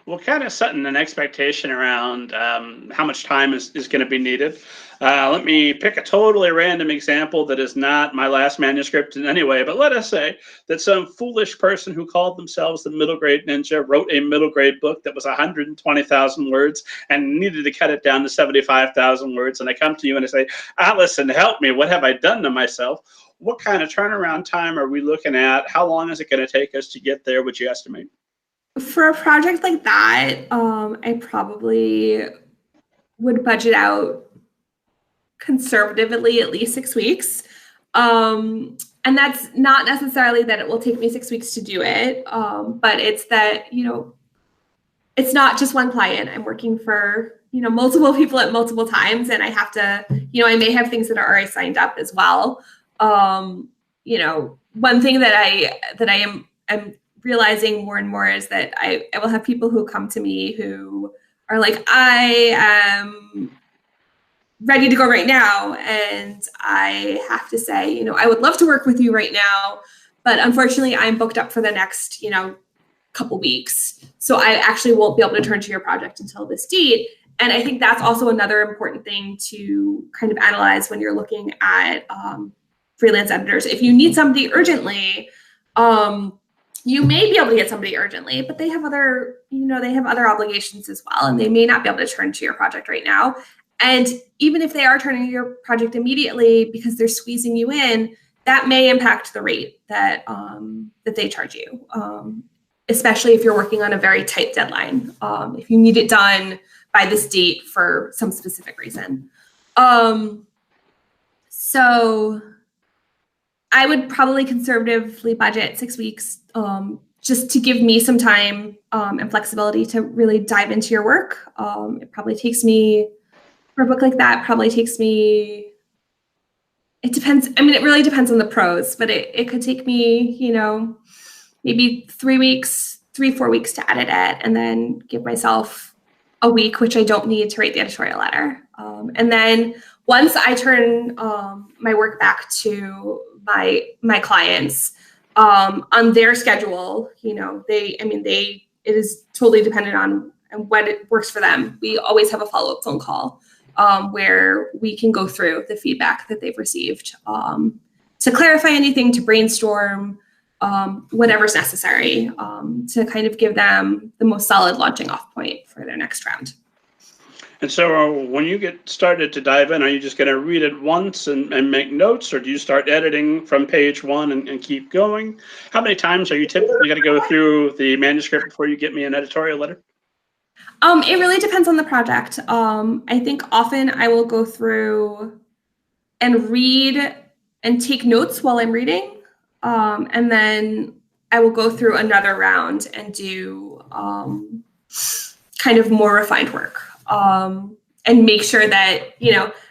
Well, kind of setting an expectation around how much time is going to be needed. Let me pick a totally random example that is not my last manuscript in any way, but let us say that some foolish person who called themselves the middle grade ninja wrote a middle grade book that was 120,000 words and needed to cut it down to 75,000 words. And I come to you and I say, Alison, help me. What have I done to myself? What kind of turnaround time are we looking at? How long is it going to take us to get there, would you estimate? For a project like that, I probably would budget out conservatively at least 6 weeks. And that's not necessarily that it will take me 6 weeks to do it, but it's that, it's not just one client. I'm working for, multiple people at multiple times, and I have to, I may have things that are already signed up as well. One thing that I am realizing more and more is that I will have people who come to me who are like, I am ready to go right now. And I have to say, I would love to work with you right now, but unfortunately I'm booked up for the next, couple weeks. So I actually won't be able to turn to your project until this date. And I think that's also another important thing to kind of analyze when you're looking at freelance editors. If you need somebody urgently, you may be able to get somebody urgently, but they have other, they have other obligations as well, and they may not be able to turn to your project right now. And even if they are turning to your project immediately because they're squeezing you in, that may impact the rate that that they charge you, especially if you're working on a very tight deadline. If you need it done by this date for some specific reason. So I would probably conservatively budget 6 weeks just to give me some time and flexibility to really dive into your work. It probably takes me, for a book like that, it depends. I mean, it really depends on the prose, but it could take me, maybe 3 weeks, 4 weeks to edit it, and then give myself a week, which I don't need to write the editorial letter. And then once I turn my work back to my clients on their schedule, it is totally dependent on when it works for them. We always have a follow-up phone call where we can go through the feedback that they've received to clarify anything, to brainstorm whatever's necessary to kind of give them the most solid launching off point for their next round. And so when you get started to dive in, are you just going to read it once and make notes, or do you start editing from page one and keep going? How many times are you typically going to go through the manuscript before you get me an editorial letter? It really depends on the project. I think often I will go through and read and take notes while I'm reading. And then I will go through another round and do kind of more refined work and make sure that,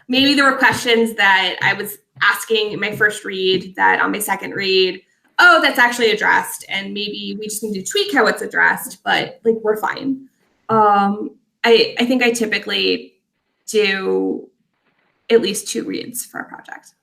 maybe there were questions that I was asking in my first read that on my second read, oh, that's actually addressed. And maybe we just need to tweak how it's addressed, but we're fine. I think I typically do at least 2 reads for a project.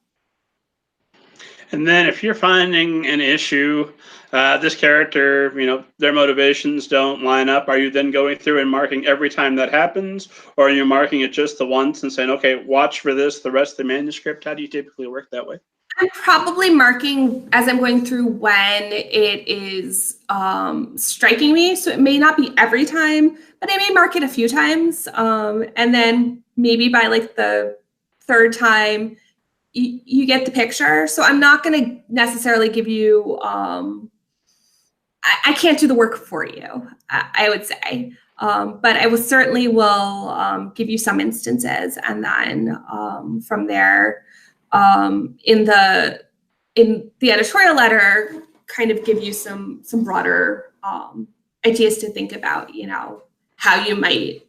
And then if you're finding an issue, this character, their motivations don't line up, are you then going through and marking every time that happens? Or are you marking it just the once and saying, okay, watch for this the rest of the manuscript? How do you typically work that way? I'm probably marking as I'm going through when it is striking me. So it may not be every time, but I may mark it a few times. And then maybe by the 3rd time, you get the picture. So I'm not going to necessarily give you, I can't do the work for you, I would say. But I will certainly give you some instances. And then from there, in the editorial letter, kind of give you some broader ideas to think about, how you might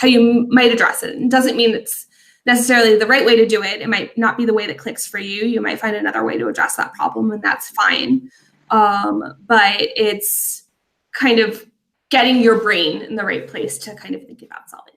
address it. It doesn't mean it's necessarily the right way to do it. It might not be the way that clicks for you. You might find another way to address that problem, and that's fine. But it's kind of getting your brain in the right place to kind of think about solving